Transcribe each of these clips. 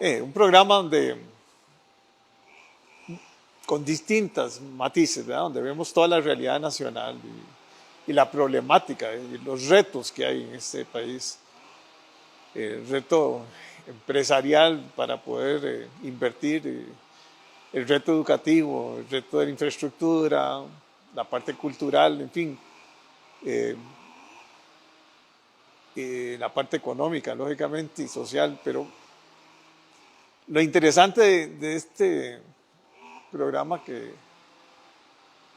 Un programa con distintas matices, ¿verdad? Donde vemos toda la realidad nacional y la problemática y los retos que hay en este país. El reto empresarial para poder invertir, el reto educativo, el reto de la infraestructura, la parte cultural, en fin, eh, la parte económica, lógicamente, y social. Pero lo interesante de este programa que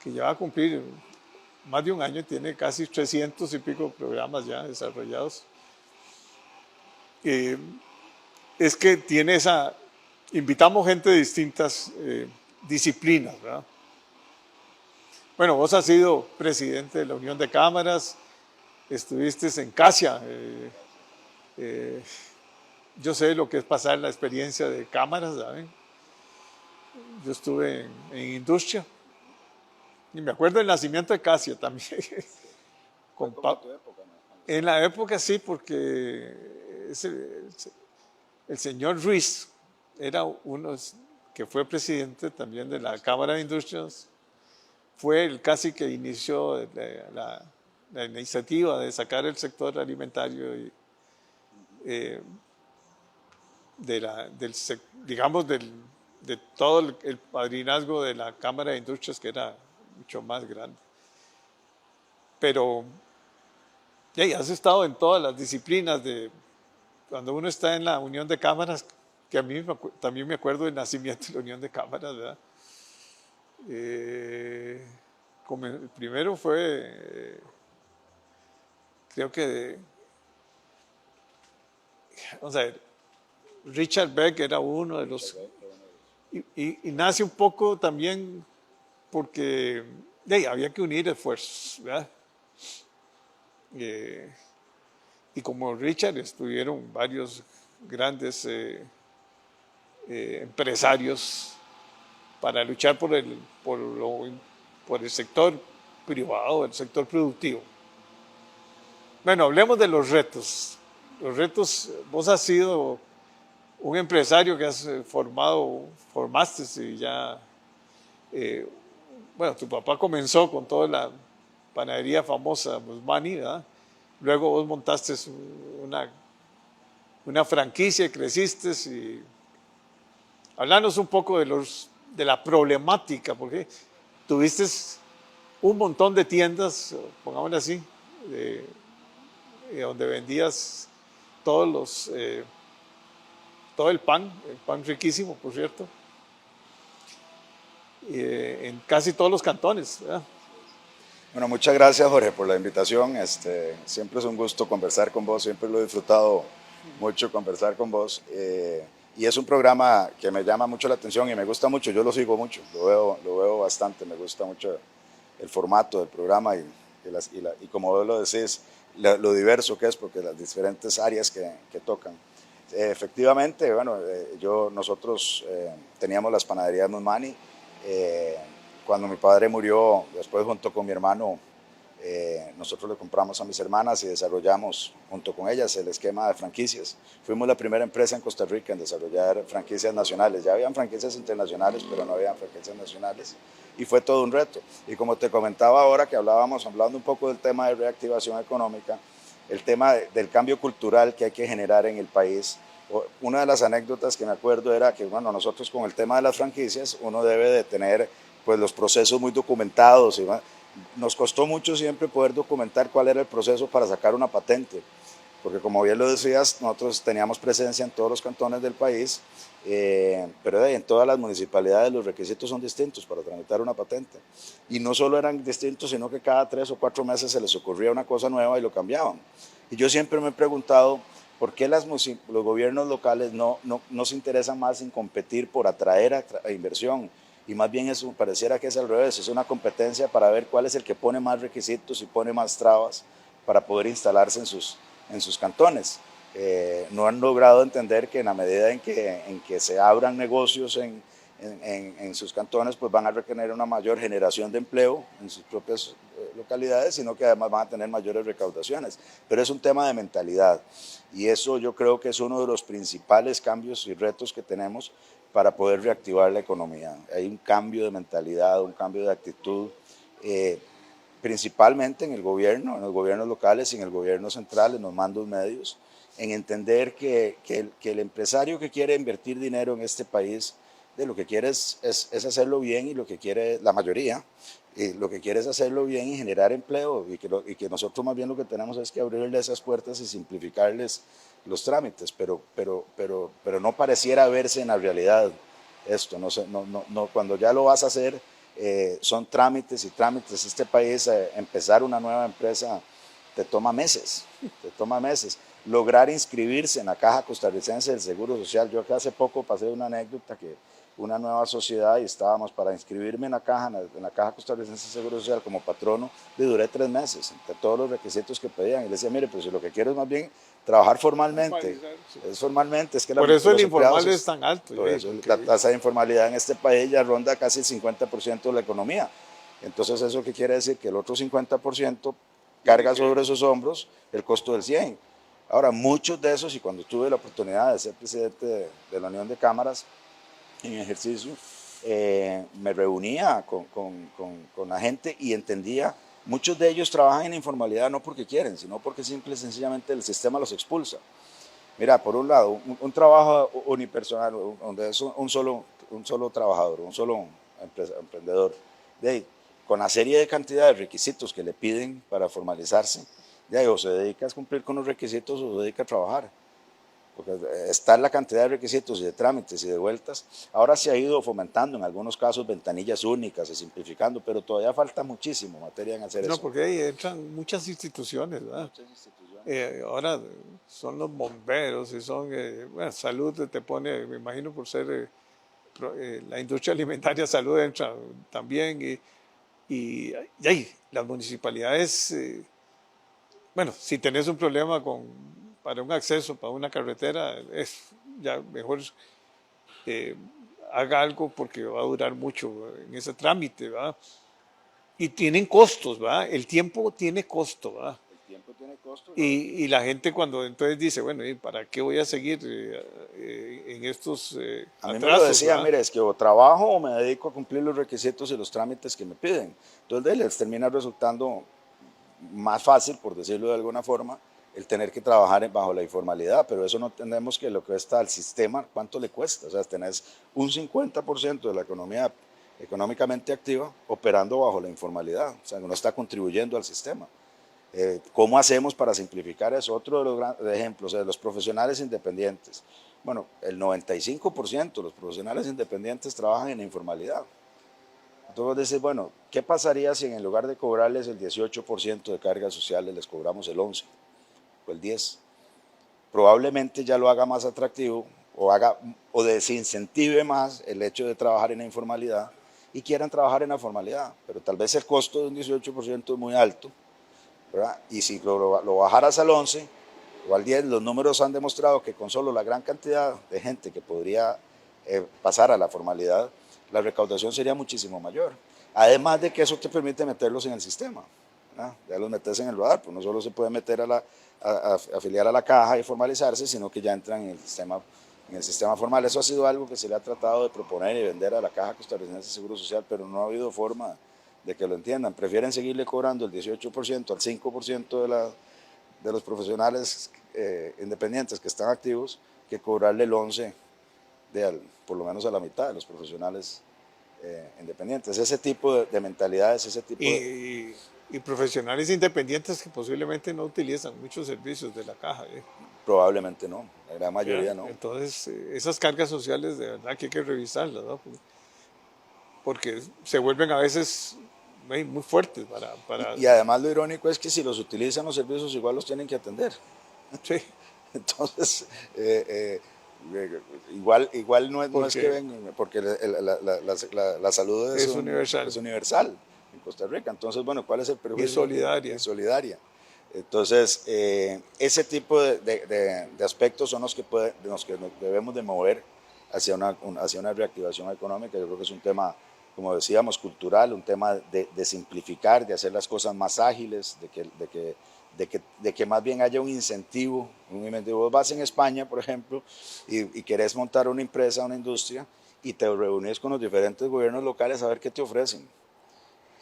ya va a cumplir más de un año, tiene casi 300 y pico programas ya desarrollados, es que tiene invitamos gente de distintas disciplinas, ¿verdad? Bueno, vos has sido presidente de la Unión de Cámaras, estuviste en CASIA, yo sé lo que es pasar la experiencia de cámaras, ¿saben? Yo estuve en industria y me acuerdo del nacimiento de CASIA también. Fue como en tu época, ¿no? En la época sí, porque el señor Ruiz era uno que fue presidente también de la Cámara de Industrias, fue el casi que inició la iniciativa de sacar el sector alimentario y, digamos, de todo el padrinazgo de la Cámara de Industrias, que era mucho más grande. Pero ya has estado en todas las disciplinas cuando uno está en la Unión de Cámaras, que a mí también me acuerdo del nacimiento de la Unión de Cámaras, ¿verdad? El primero fue, creo que, vamos a ver, Richard Beck era uno de los, y nace un poco también porque había que unir esfuerzos, ¿verdad? Y como Richard estuvieron varios grandes empresarios para luchar por el sector privado, el sector productivo. Bueno, hablemos de los retos. Los retos, vos has sido un empresario que has formaste y ya, bueno, tu papá comenzó con toda la panadería famosa, Musmani, ¿verdad? Luego vos montaste una franquicia, creciste y hablanos un poco de la problemática, porque tuviste un montón de tiendas, pongámosle así, donde vendías todo el pan riquísimo, por cierto, en casi todos los cantones, ¿verdad? Bueno, muchas gracias, Jorge, por la invitación. Siempre es un gusto conversar con vos, siempre lo he disfrutado mucho conversar con vos. Y es un programa que me llama mucho la atención y me gusta mucho, yo lo sigo mucho, lo veo bastante, me gusta mucho el formato del programa y como vos lo decís, lo diverso que es, porque las diferentes áreas que tocan. Efectivamente, bueno, nosotros teníamos las panaderías Musmani. Cuando mi padre murió, después junto con mi hermano, nosotros le compramos a mis hermanas y desarrollamos junto con ellas el esquema de franquicias. Fuimos la primera empresa en Costa Rica en desarrollar franquicias nacionales. Ya habían franquicias internacionales, pero no habían franquicias nacionales. Y fue todo un reto. Y como te comentaba ahora que hablando un poco del tema de reactivación económica, el tema del cambio cultural que hay que generar en el país. Una de las anécdotas que me acuerdo era que, bueno, nosotros con el tema de las franquicias, uno debe de tener pues los procesos muy documentados. Nos costó mucho siempre poder documentar cuál era el proceso para sacar una patente, porque como bien lo decías, nosotros teníamos presencia en todos los cantones del país, pero en todas las municipalidades los requisitos son distintos para tramitar una patente. Y no solo eran distintos, sino que cada 3 o 4 meses se les ocurría una cosa nueva y lo cambiaban. Y yo siempre me he preguntado, ¿por qué los gobiernos locales no se interesan más en competir por atraer a inversión? Y más bien eso pareciera que es al revés, es una competencia para ver cuál es el que pone más requisitos y pone más trabas para poder instalarse en sus cantones. No han logrado entender que en la medida en que se abran negocios en en sus cantones, pues van a requerir una mayor generación de empleo en sus propias localidades, sino que además van a tener mayores recaudaciones. Pero es un tema de mentalidad y eso yo creo que es uno de los principales cambios y retos que tenemos para poder reactivar la economía. Hay un cambio de mentalidad, un cambio de actitud, principalmente en los gobiernos locales y en el gobierno central, en los mandos medios, en entender que el empresario que quiere invertir dinero en este país, de lo que quiere es hacerlo bien y lo que quiere, la mayoría, lo que quiere es hacerlo bien y generar empleo y que nosotros más bien lo que tenemos es que abrirle esas puertas y simplificarles los trámites, pero no pareciera verse en la realidad esto, cuando ya lo vas a hacer son trámites y trámites. Este país, empezar una nueva empresa te toma meses, Lograr inscribirse en la Caja Costarricense del Seguro Social. Yo acá hace poco pasé una anécdota que una nueva sociedad y estábamos para inscribirme en la Caja Costarricense del Seguro Social como patrono, y duré 3 meses, entre todos los requisitos que pedían. Y le decía, mire, pues si lo que quiero es más bien trabajar formalmente, es que por eso el los informal es tan alto. Por eso la tasa de informalidad en este país ya ronda casi el 50% de la economía. Entonces, ¿eso qué quiere decir? Que el otro 50% carga sobre sus hombros el costo del 100%. Ahora, muchos de esos, y cuando tuve la oportunidad de ser presidente de la Unión de Cámaras en ejercicio, me reunía con la gente y entendía, muchos de ellos trabajan en informalidad no porque quieren, sino porque simple y sencillamente el sistema los expulsa. Mira, por un lado, un trabajo unipersonal, donde es un solo trabajador, un solo emprendedor, con la serie de cantidad de requisitos que le piden para formalizarse, o se dedica a cumplir con los requisitos o se dedica a trabajar. Porque está la cantidad de requisitos y de trámites y de vueltas. Ahora se ha ido fomentando en algunos casos ventanillas únicas y simplificando, pero todavía falta muchísimo materia en hacer eso. No, porque ahí entran muchas instituciones, ¿verdad? Muchas instituciones. Ahora son los bomberos y son, bueno, salud te pone, me imagino por ser la industria alimentaria, salud entra también y ahí las municipalidades, bueno, si tenés un problema para un acceso, para una carretera, es ya mejor haga algo porque va a durar mucho en ese trámite, ¿verdad? Y tienen costos, ¿verdad? El tiempo tiene costo, ¿verdad? El tiempo tiene costo. Y la gente cuando entonces dice, bueno, ¿y para qué voy a seguir en estos a mí atrasos, me lo decía, ¿verdad? mire, es que o trabajo o me dedico a cumplir los requisitos y los trámites que me piden. Entonces les termina resultando más fácil, por decirlo de alguna forma, el tener que trabajar bajo la informalidad, pero eso no entendemos que lo que cuesta al sistema, ¿cuánto le cuesta? O sea, tenés un 50% de la economía económicamente activa operando bajo la informalidad, o sea, no está contribuyendo al sistema. ¿Cómo hacemos para simplificar eso? Otro de los grandes ejemplos, los profesionales independientes. Bueno, el 95% de los profesionales independientes trabajan en la informalidad. Entonces dices, bueno, ¿qué pasaría si en lugar de cobrarles el 18% de cargas sociales les cobramos el 11% o el 10%? Probablemente ya lo haga más atractivo o desincentive más el hecho de trabajar en la informalidad y quieran trabajar en la formalidad, pero tal vez el costo de un 18% es muy alto, ¿verdad? Y si lo bajaras al 11% o al 10%, los números han demostrado que con solo la gran cantidad de gente que podría pasar a la formalidad, la recaudación sería muchísimo mayor. Además de que eso te permite meterlos en el sistema, ¿verdad? Ya los metes en el radar, pues no solo se puede meter a afiliar a la caja y formalizarse, sino que ya entran en el sistema formal. Eso ha sido algo que se le ha tratado de proponer y vender a la Caja Costarricense de Seguro Social, pero no ha habido forma de que lo entiendan. Prefieren seguirle cobrando el 18% al 5% de los profesionales independientes que están activos que cobrarle el 11% por lo menos a la mitad de los profesionales independientes. Ese tipo de mentalidades, ese tipo y profesionales independientes que posiblemente no utilizan muchos servicios de la caja. Probablemente no, la gran mayoría no. Entonces, esas cargas sociales de verdad que hay que revisarlas, ¿no? Porque se vuelven a veces muy fuertes para... Y además lo irónico es que si los utilizan los servicios igual los tienen que atender. Sí. Entonces, igual no es que vengan, porque la salud es universal. Es universal en Costa Rica. Entonces, bueno, ¿cuál es el perjuicio? Y solidaria. Es solidaria. Entonces, ese tipo de aspectos son los que debemos de mover hacia una reactivación económica. Yo creo que es un tema, como decíamos, cultural, un tema de simplificar, de hacer las cosas más ágiles, de que más bien haya un incentivo. Vos vas en España, por ejemplo, y querés montar una empresa, una industria, y te reúnes con los diferentes gobiernos locales a ver qué te ofrecen.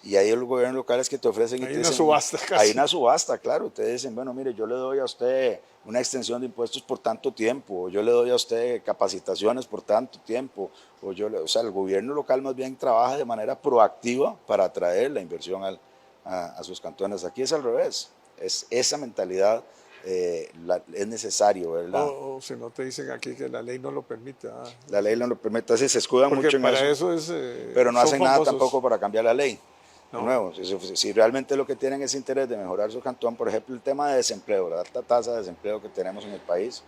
Y hay los gobiernos locales que te ofrecen y Hay te una dicen, subasta casi. hay una subasta, claro, te dicen, bueno, mire, yo le doy a usted una extensión de impuestos por tanto tiempo, o yo le doy a usted capacitaciones por tanto tiempo, o sea, el gobierno local más bien trabaja de manera proactiva para atraer la inversión a sus cantones. Aquí es al revés, es esa mentalidad es necesario, ¿verdad? O si no te dicen aquí que la ley no lo permite. La ley no lo permite, así se escudan Porque mucho en para eso, eso es, pero no son hacen nada famosos. tampoco para cambiar la ley. De No, nuevo, si realmente lo que tienen es interés de mejorar su cantón, por ejemplo, el tema de desempleo, la alta tasa de desempleo que tenemos en el país,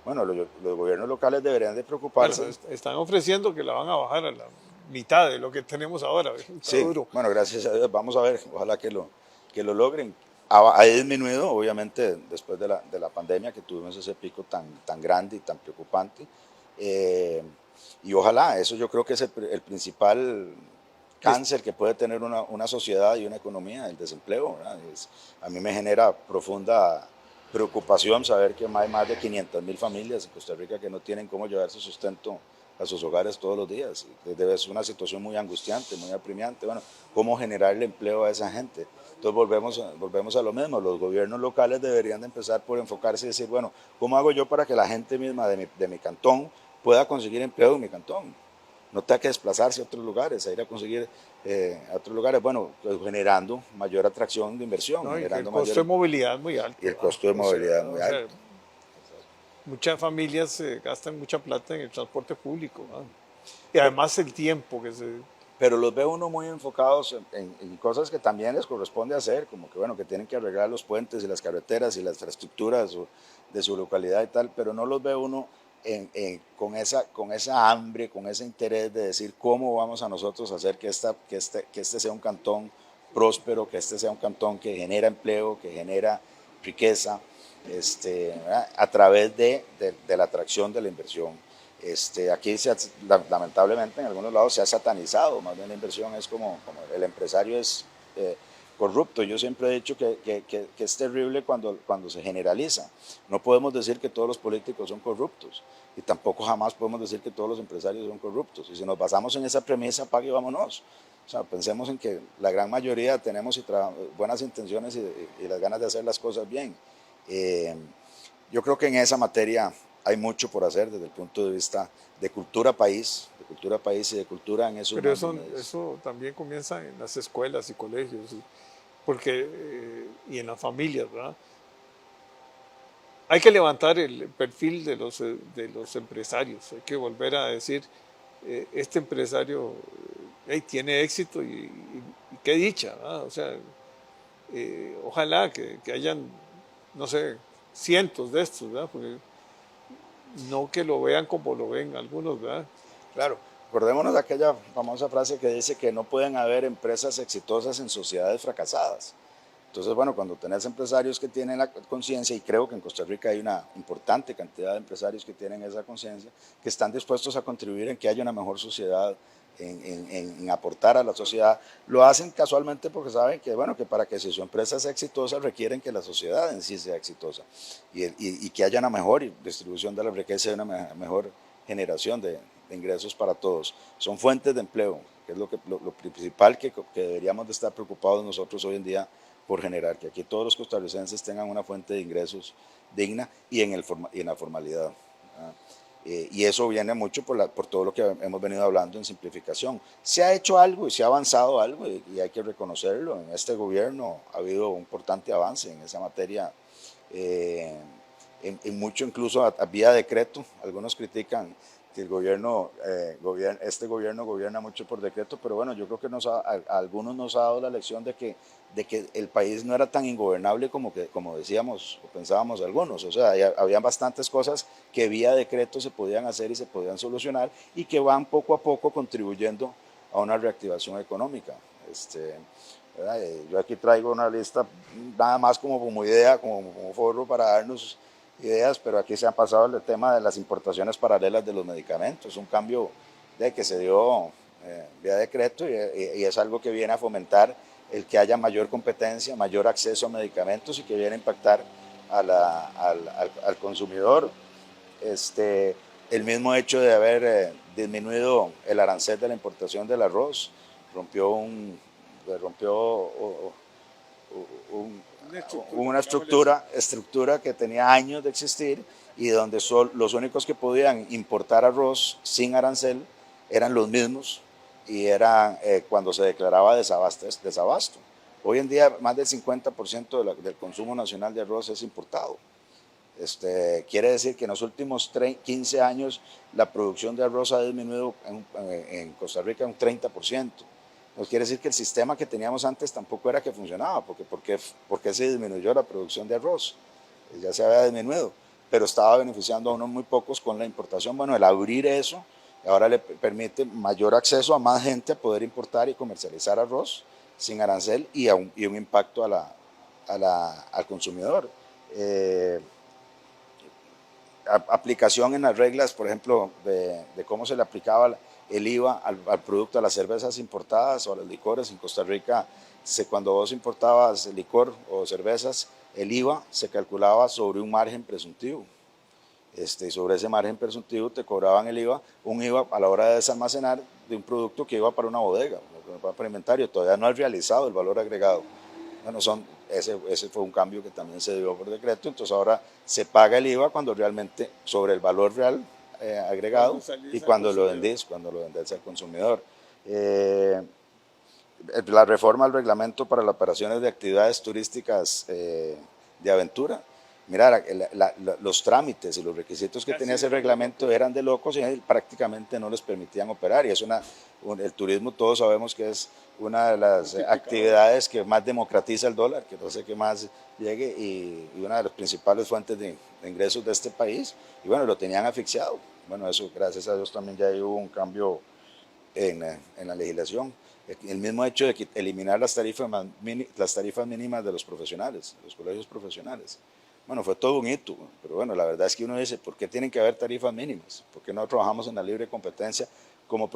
bueno, los gobiernos locales deberían de bueno, preocuparse. están ofreciendo que la van a bajar a la mitad de lo que tenemos ahora. Está Sí, duro. bueno, gracias a Dios, vamos a ver, ojalá que lo logren. Ha disminuido, obviamente, después de la pandemia, que tuvimos ese pico tan grande y tan preocupante. Eh, y ojalá, eso yo creo que es el principal cáncer que puede tener una sociedad y una economía, el desempleo. A mí me genera profunda preocupación saber que hay más de 500.000 familias en Costa Rica que no tienen cómo llevar su sustento a sus hogares todos los días. Debe ser una situación muy angustiante, muy apremiante. Bueno, ¿cómo generarle empleo a esa gente? Entonces volvemos a lo mismo. Los gobiernos locales deberían de empezar por enfocarse y decir, bueno, ¿cómo hago yo para que la gente misma de mi cantón pueda conseguir empleo en mi cantón? No tenga que desplazarse a otros lugares, a ir a conseguir a otros lugares, bueno, pues generando mayor atracción de inversión, ¿No? Y que el generando costo de mayor... movilidad es muy Y alto. el costo de movilidad es muy O sea, alto. muchas familias gastan mucha plata en el transporte público. Y además el tiempo que se... Pero los ve uno muy enfocados en cosas que también les corresponde hacer, como que bueno, que tienen que arreglar los puentes y las carreteras y la infraestructura de su localidad y tal, pero no los ve uno con esa hambre, con ese interés de decir cómo vamos a nosotros hacer que este sea un cantón próspero, que este sea un cantón que genera empleo, que genera riqueza, a través de la atracción de la inversión. Aquí lamentablemente en algunos lados se ha satanizado, más bien la inversión es como el empresario es corrupto. Yo siempre he dicho que es terrible cuando se generaliza. No podemos decir que todos los políticos son corruptos y tampoco jamás podemos decir que todos los empresarios son corruptos. Y si nos basamos en esa premisa, apague y vámonos. O sea, pensemos en que la gran mayoría tenemos buenas intenciones y las ganas de hacer las cosas bien. Yo creo que en esa materia hay mucho por hacer desde el punto de vista de cultura país y de cultura en esos Pero mandineses. eso también comienza en las escuelas y colegios, porque, y en las familias, ¿verdad? Hay que levantar el perfil de los empresarios, hay que volver a decir, este empresario tiene éxito y qué dicha, ¿verdad? O sea, ojalá que hayan, no sé, cientos de estos, ¿verdad? Porque no que lo vean como lo ven algunos, ¿verdad? Claro, acordémonos de aquella famosa frase que dice que no pueden haber empresas exitosas en sociedades fracasadas. Entonces, bueno, cuando tenés empresarios que tienen la conciencia, y creo que en Costa Rica hay una importante cantidad de empresarios que tienen esa conciencia, que están dispuestos a contribuir en que haya una mejor sociedad, en aportar a la sociedad, lo hacen casualmente porque saben que, bueno, que para que si su empresa sea exitosa requieren que la sociedad en sí sea exitosa y que haya una mejor distribución de la riqueza y una mejor generación de ingresos para todos. Son fuentes de empleo, que es lo principal que deberíamos de estar preocupados nosotros hoy en día por generar, que aquí todos los costarricenses tengan una fuente de ingresos digna y en la formalidad. Y eso viene mucho por todo lo que hemos venido hablando en simplificación. Se ha hecho algo y se ha avanzado algo y hay que reconocerlo. En este gobierno ha habido un importante avance en esa materia, eh, en mucho incluso vía decreto. Algunos critican que este gobierno gobierna mucho por decreto, pero bueno, yo creo que a algunos nos ha dado la lección de que el país no era tan ingobernable como decíamos o pensábamos algunos. O sea, había bastantes cosas que vía decreto se podían hacer y se podían solucionar y que van poco a poco contribuyendo a una reactivación económica. Yo aquí traigo una lista nada más como idea, como foro para darnos ideas, pero aquí se ha pasado el tema de las importaciones paralelas de los medicamentos, un cambio de que se dio vía decreto y es algo que viene a fomentar el que haya mayor competencia, mayor acceso a medicamentos y que viene a impactar al consumidor. El mismo hecho de haber disminuido el arancel de la importación del arroz rompió una estructura que tenía años de existir y donde los únicos que podían importar arroz sin arancel eran los mismos y era cuando se declaraba desabasto. Hoy en día más del 50% del consumo nacional de arroz es importado. Quiere decir que en los últimos 15 años la producción de arroz ha disminuido en Costa Rica un 30%. Nos quiere decir que el sistema que teníamos antes tampoco era que funcionaba, porque se disminuyó la producción de arroz, ya se había disminuido, pero estaba beneficiando a unos muy pocos con la importación. Bueno, el abrir eso ahora le permite mayor acceso a más gente a poder importar y comercializar arroz sin arancel y un impacto al consumidor. Aplicación en las reglas, por ejemplo, de cómo se le aplicaba el IVA al producto, a las cervezas importadas o a los licores. En Costa Rica, cuando vos importabas licor o cervezas, el IVA se calculaba sobre un margen presuntivo. Y sobre ese margen presuntivo te cobraban un IVA a la hora de desalmacenar de un producto que iba para una bodega, para inventario. Todavía no has realizado el valor agregado. Bueno, ese fue un cambio que también se dio por decreto, entonces ahora se paga el IVA cuando realmente sobre el valor real agregado y cuando lo vendés al consumidor. La reforma al reglamento para las operaciones de actividades turísticas de aventura. Mira, los trámites y los requisitos que tenía ese reglamento eran de locos y prácticamente no les permitían operar. Y es el turismo, todos sabemos que es una de las actividades que más democratiza el dólar, que no sé qué más llegue, y una de las principales fuentes de ingresos de este país. Y bueno, lo tenían asfixiado. Bueno, eso gracias a Dios también ya hubo un cambio en la legislación. El mismo hecho de eliminar las tarifas mínimas de los profesionales, de los colegios profesionales. Bueno, fue todo un hito, pero bueno, la verdad es que uno dice, ¿por qué tienen que haber tarifas mínimas? ¿Por qué no trabajamos en la libre competencia como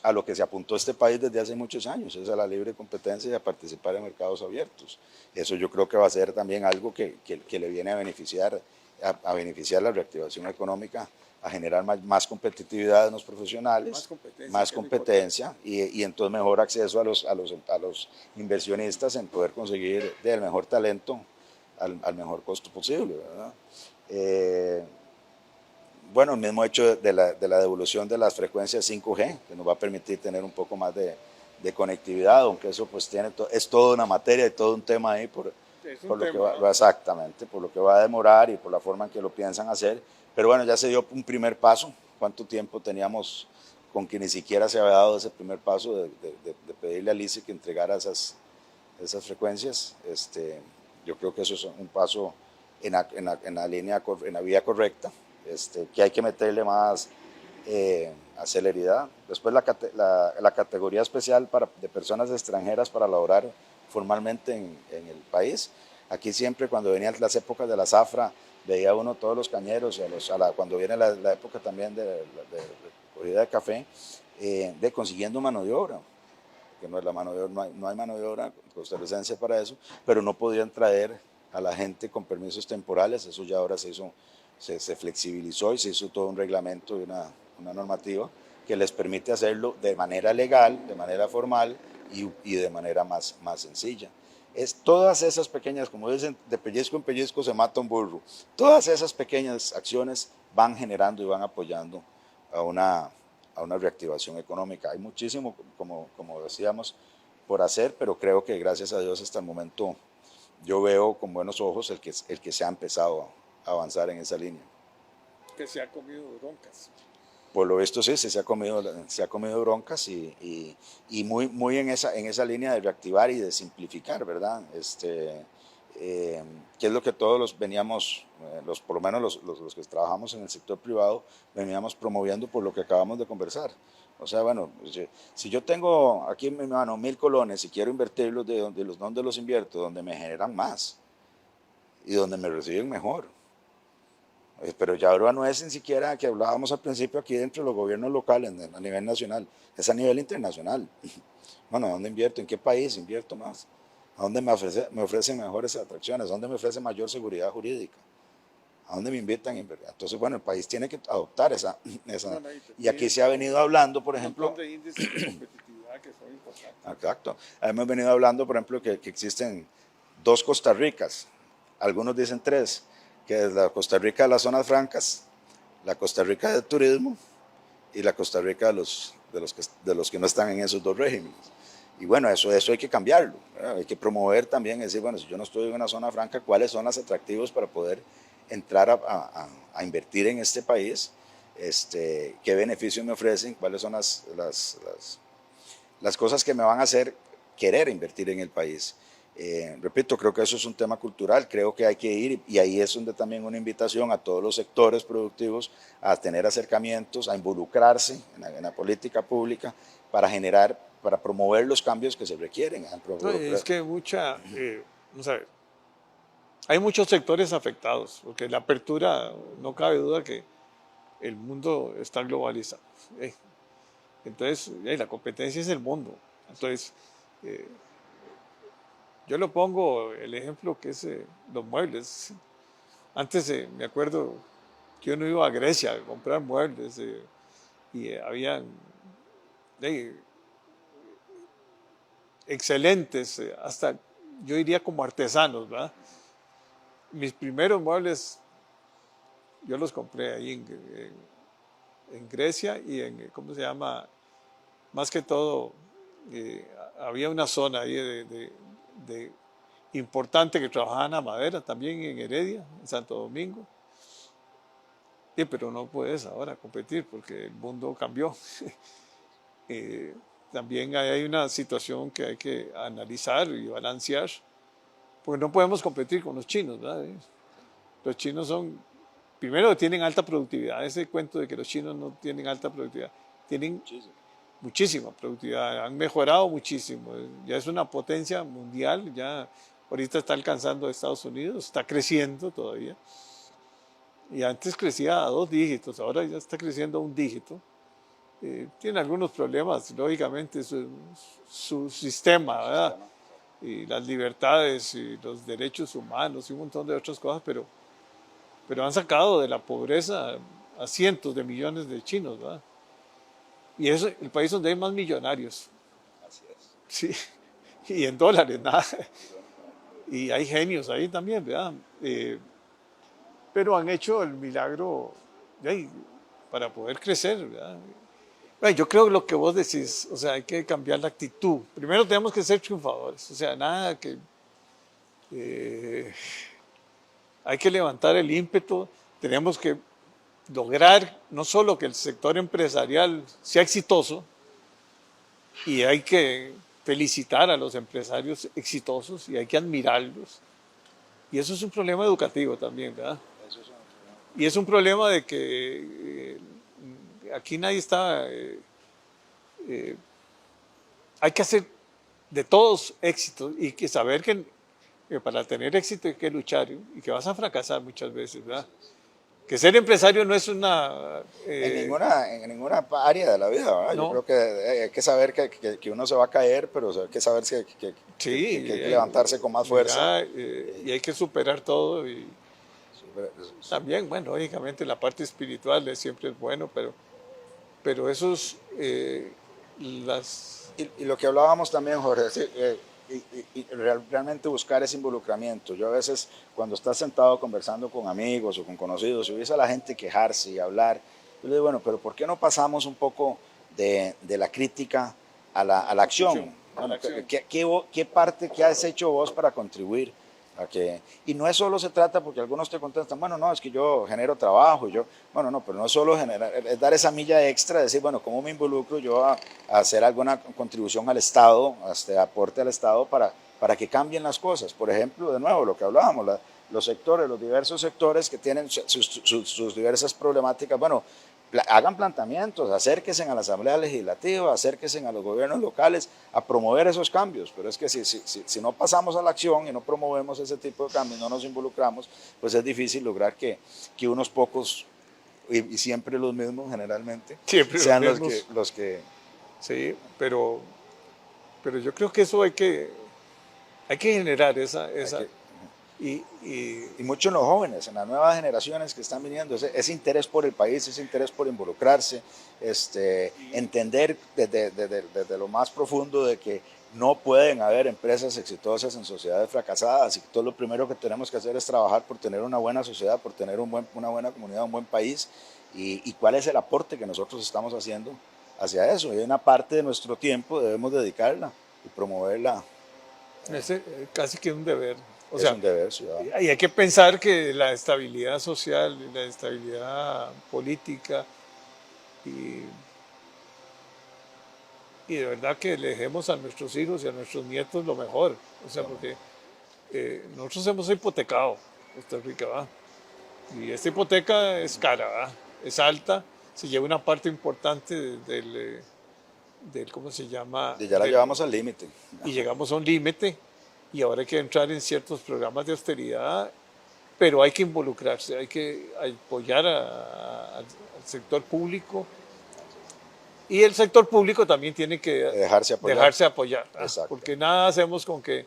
a lo que se apuntó este país desde hace muchos años? Es a la libre competencia y a participar en mercados abiertos. Eso yo creo que va a ser también algo que le viene a beneficiar la reactivación económica, a generar más competitividad en los profesionales, más competencia y entonces mejor acceso a los inversionistas en poder conseguir el mejor talento al mejor costo posible, ¿verdad? Bueno, el mismo hecho de la devolución de las frecuencias 5G, que nos va a permitir tener un poco más de conectividad, aunque eso pues es toda una materia y todo un tema ahí por lo que exactamente, por lo que va a demorar y por la forma en que lo piensan hacer. Pero bueno, ya se dio un primer paso. ¿Cuánto tiempo teníamos con que ni siquiera se había dado ese primer paso de pedirle a LICE que entregara esas frecuencias? Yo creo que eso es un paso en la vía correcta, que hay que meterle más celeridad. Después la categoría especial de personas extranjeras para laborar formalmente en el país. Aquí siempre cuando venían las épocas de la zafra, veía uno todos los cañeros, cuando viene la época también de recogida de café, consiguiendo mano de obra. Que no hay mano de obra costarricense para eso, pero no podían traer a la gente con permisos temporales. Eso ya ahora se flexibilizó y se hizo todo un reglamento y una normativa que les permite hacerlo de manera legal, de manera formal y de manera más sencilla. Todas esas pequeñas, como dicen, de pellizco en pellizco se mata un burro. Todas esas pequeñas acciones van generando y van apoyando a una reactivación económica. Hay muchísimo, como decíamos, por hacer, pero creo que gracias a Dios hasta el momento yo veo con buenos ojos el que se ha empezado a avanzar en esa línea. Que se ha comido broncas. Por lo visto sí, se ha comido broncas y muy en esa línea de reactivar y de simplificar, ¿verdad? Que es lo que todos veníamos, por lo menos los que trabajamos en el sector privado, veníamos promoviendo por lo que acabamos de conversar. O sea, bueno, si yo tengo aquí en mi mano 1000 colones y quiero invertirlos, ¿dónde los invierto? Donde me generan más y donde me reciben mejor. Pero ya ahora no es ni siquiera que hablábamos al principio aquí dentro de los gobiernos locales a nivel nacional, es a nivel internacional. Bueno, ¿a dónde invierto? ¿En qué país invierto más? ¿A dónde me ofrecen mejores atracciones? ¿A dónde me ofrece mayor seguridad jurídica? ¿A dónde me invitan a invertir? Entonces, bueno, el país tiene que adoptar esa. Y aquí se ha venido hablando, por ejemplo. Un montón de índices de competitividad que son importantes. Exacto. Hemos venido hablando, por ejemplo, que existen dos Costa Ricas, algunos dicen tres, que es la Costa Rica de las zonas francas, la Costa Rica del turismo y la Costa Rica de los que no están en esos dos regímenes. Y bueno, eso hay que cambiarlo, ¿verdad? Hay que promover también, decir, bueno, si yo no estoy en una zona franca, ¿cuáles son los atractivos para poder entrar a invertir en este país? ¿Qué beneficios me ofrecen? ¿Cuáles son las cosas que me van a hacer querer invertir en el país? Repito, creo que eso es un tema cultural, creo que hay que ir, y ahí es donde también una invitación a todos los sectores productivos a tener acercamientos, a involucrarse en la política pública para para promover los cambios que se requieren. No, es que vamos a ver, hay muchos sectores afectados, porque la apertura, no cabe duda que el mundo está globalizado. Entonces, la competencia es el mundo. Entonces, yo lo pongo el ejemplo que es los muebles. Antes me acuerdo que uno iba a Grecia a comprar muebles y habían excelentes, hasta yo diría como artesanos, ¿verdad? Mis primeros muebles yo los compré ahí en Grecia y ¿cómo se llama? Más que todo, había una zona ahí de importante que trabajaban a madera, también en Heredia, en Santo Domingo. Pero no puedes ahora competir porque el mundo cambió. También hay una situación que hay que analizar y balancear, porque no podemos competir con los chinos, ¿verdad? Los chinos primero tienen alta productividad, ese cuento de que los chinos no tienen alta productividad, tienen muchísima productividad, han mejorado muchísimo, ya es una potencia mundial, ya ahorita está alcanzando a Estados Unidos, está creciendo todavía, y antes crecía a 2 dígitos, ahora ya está creciendo a 1 dígito. Tiene algunos problemas, lógicamente, su sistema, ¿verdad? Y las libertades y los derechos humanos y un montón de otras cosas, pero han sacado de la pobreza a cientos de millones de chinos, ¿verdad? Y es el país donde hay más millonarios. Así es. Sí, y en dólares, nada. Y hay genios ahí también, ¿verdad? Pero han hecho el milagro para poder crecer, ¿verdad? Bueno, yo creo que lo que vos decís, o sea, hay que cambiar la actitud. Primero tenemos que ser triunfadores, o sea, nada que... hay que levantar el ímpetu, tenemos que lograr no solo que el sector empresarial sea exitoso, y hay que felicitar a los empresarios exitosos y hay que admirarlos. Y eso es un problema educativo también, ¿verdad? Y es un problema de que aquí nadie está... hay que hacer de todos éxitos y que saber que para tener éxito hay que luchar y que vas a fracasar muchas veces, ¿verdad? Que ser empresario no es una... en ninguna área de la vida, ¿verdad? No. Yo creo que hay que saber que uno se va a caer, pero hay que saber que hay que levantarse con más fuerza. Y hay que superar todo. Y también, bueno, lógicamente la parte espiritual siempre es bueno, pero esos... Y lo que hablábamos también, Jorge, realmente buscar ese involucramiento. Yo a veces cuando estás sentado conversando con amigos o con conocidos y ves a la gente quejarse y hablar, yo le digo, bueno, pero ¿por qué no pasamos un poco de la crítica a la acción? Bueno, ¿qué parte que has hecho vos para contribuir? Y no es solo se trata, porque algunos te contestan, bueno, no, es que yo genero trabajo, bueno, no, pero no es solo generar, es dar esa milla extra, decir, bueno, ¿cómo me involucro yo a hacer alguna contribución al Estado, aporte al Estado para que cambien las cosas? Por ejemplo, de nuevo, lo que hablábamos, los diversos sectores que tienen sus diversas problemáticas, bueno, hagan planteamientos, acérquense a la Asamblea Legislativa, acérquense a los gobiernos locales a promover esos cambios, pero es que si no pasamos a la acción y no promovemos ese tipo de cambios, no nos involucramos, pues es difícil lograr que unos pocos, y siempre los mismos generalmente, Siempre sean los los que... Sí, pero yo creo que eso hay que generar esa y mucho en los jóvenes, en las nuevas generaciones que están viniendo, ese interés por el país, ese interés por involucrarse, entender desde lo más profundo de que no pueden haber empresas exitosas en sociedades fracasadas y que todo lo primero que tenemos que hacer es trabajar por tener una buena sociedad, por tener una buena comunidad, un buen país y cuál es el aporte que nosotros estamos haciendo hacia eso. Y una parte de nuestro tiempo debemos dedicarla y promoverla. es casi que un deber. O Es sea, un deber ciudadano. y hay que pensar que la estabilidad social, la estabilidad política y de verdad que le dejemos a nuestros hijos y a nuestros nietos lo mejor. O sea, porque nosotros hemos hipotecado Costa Rica, ¿va? Y esta hipoteca es cara, ¿va? Es alta, se lleva una parte importante del ¿cómo se llama? Y ya la llevamos al límite. Y llegamos a un límite y ahora hay que entrar en ciertos programas de austeridad, pero hay que involucrarse, hay que apoyar al sector público y el sector público también tiene que Dejarse apoyar, Exacto. porque nada hacemos con que,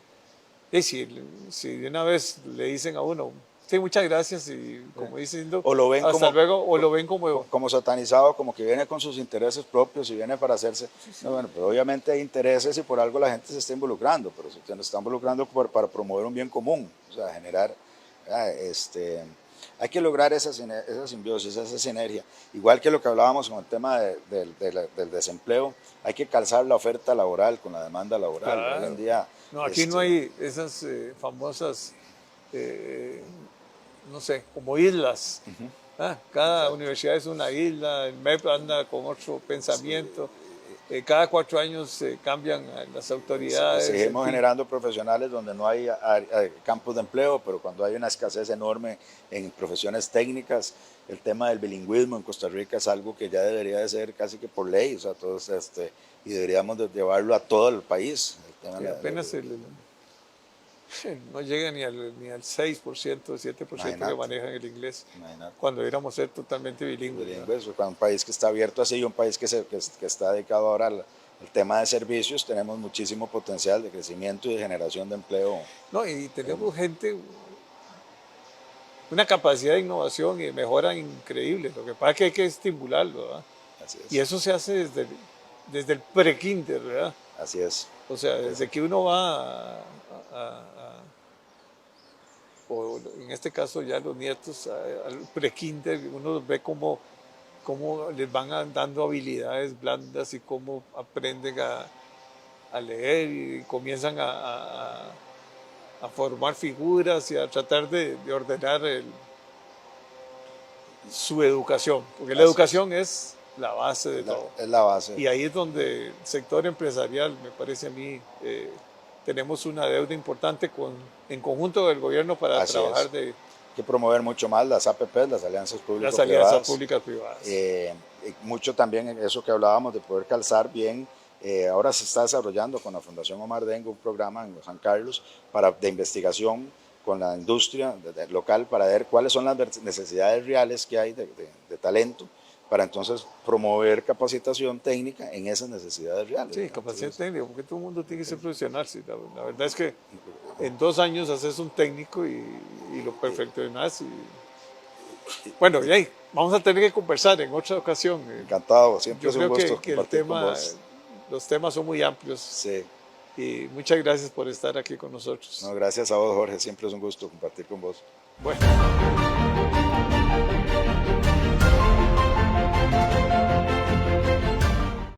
si de una vez le dicen a uno, sí, muchas gracias y como diciendo, o lo ven hasta luego, o lo ven como satanizado, como que viene con sus intereses propios y viene para hacerse. No, bueno, pero obviamente hay intereses y por algo la gente se está involucrando, pero se está involucrando para promover un bien común, o sea, generar, hay que lograr esa simbiosis, esa sinergia. Igual que lo que hablábamos con el tema del desempleo, hay que calzar la oferta laboral con la demanda laboral. Claro. Hoy en día, no, aquí no hay esas famosas no sé, como islas. Cada universidad es una isla, el MEP anda con otro pensamiento. Cada 4 años cambian las autoridades. Seguimos generando profesionales donde no hay campos de empleo, pero cuando hay una escasez enorme en profesiones técnicas, el tema del bilingüismo en Costa Rica es algo que ya debería de ser casi que por ley, o sea, todos, y deberíamos de llevarlo a todo el país. El tema apenas no llega ni al 6%, 7% que manejan el inglés. Imagínate. Cuando deberíamos ser totalmente bilingües. Un país que está abierto así, un país que está dedicado ahora al tema de servicios, tenemos muchísimo potencial de crecimiento y de generación de empleo. No, y tenemos gente, una capacidad de innovación y de mejora increíble. Lo que pasa es que hay que estimularlo, ¿verdad? Así es. Y eso se hace desde el pre-kinder, ¿verdad? Así es. O sea, desde que uno va o en este caso ya los nietos al pre-kinder, uno ve cómo les van dando habilidades blandas y cómo aprenden a leer y comienzan a formar figuras y a tratar de ordenar su educación, porque la educación es la base de todo. Es la base. Y ahí es donde el sector empresarial, me parece a mí, tenemos una deuda importante en conjunto del gobierno para Así trabajar es. de... Hay que promover mucho más las APPs, las alianzas público-privadas. Las alianzas públicas-privadas. Mucho también eso que hablábamos de poder calzar bien. Ahora se está desarrollando con la Fundación Omar Dengo un programa en San Carlos de investigación con la industria local para ver cuáles son las necesidades reales que hay de talento, para entonces promover capacitación técnica en esas necesidades reales. Sí, capacidad técnica, porque todo el mundo tiene que ser profesional. Sí. La verdad es que en 2 años haces un técnico y lo perfeccionas. Bueno, y ahí, vamos a tener que conversar en otra ocasión. Encantado, siempre yo es un gusto que compartir con vos. Los temas son muy amplios. Sí. Y muchas gracias por estar aquí con nosotros. No, gracias a vos, Jorge, siempre es un gusto compartir con vos. Bueno.